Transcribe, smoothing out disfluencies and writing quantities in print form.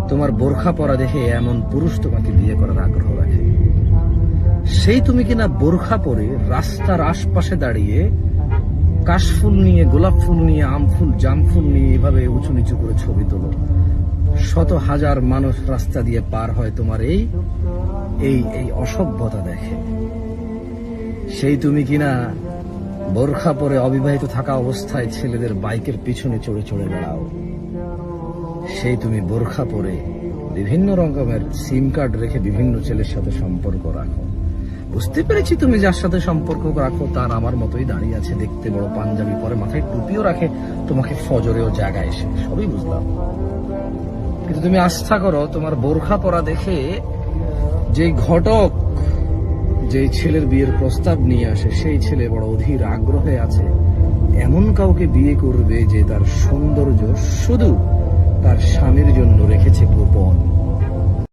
তোমার বোরখা পরা দেখে এমন পুরুষ তোমাকে বিয়ে করার আগ্রহ রাখে। সেই তুমি কিনা বোরখা পরে রাস্তার আশপাশে দাঁড়িয়ে কাশফুল নিয়ে, গোলাপ ফুল নিয়ে, আম ফুল, জাম ফুল নিয়ে এভাবে উঁচু নিচু করে ছবি তোলো। শত হাজার মানুষ রাস্তা দিয়ে পার হয় তোমার এই এই এই অসভ্যতা দেখে। সেই তুমি কিনা বোরখা পরে অবিবাহিত থাকা অবস্থায় ছেলেদের বাইকের পিছনে চড়ে চড়ে বেড়াও। সেই তুমি বোরখা পরে বিভিন্ন রকমের সিম কার্ড রেখে বিভিন্ন ছেলের সাথে সম্পর্ক রাখো। বুঝতে পেরেছি তুমি যার সাথে সম্পর্ক রাখো তার আমার মতোই দাঁড়িয়ে আছে, দেখতে বড় পাঞ্জাবি পরে, মাথায় টুপিও রাখে, তোমাকে ফজরেও জাগায়, এসে সবই বুঝলাম। কিন্তু তুমি আস্থা করো তোমার বোরখা পরা দেখে যে ঘটক যে ছেলের বিয়ের প্রস্তাব নিয়ে আসে, সেই ছেলে বড় অধীর আগ্রহে আছে এমন কাউকে বিয়ে করবে যে তার সৌন্দর্য শুধু তার স্বামীর জন্য রেখেছে।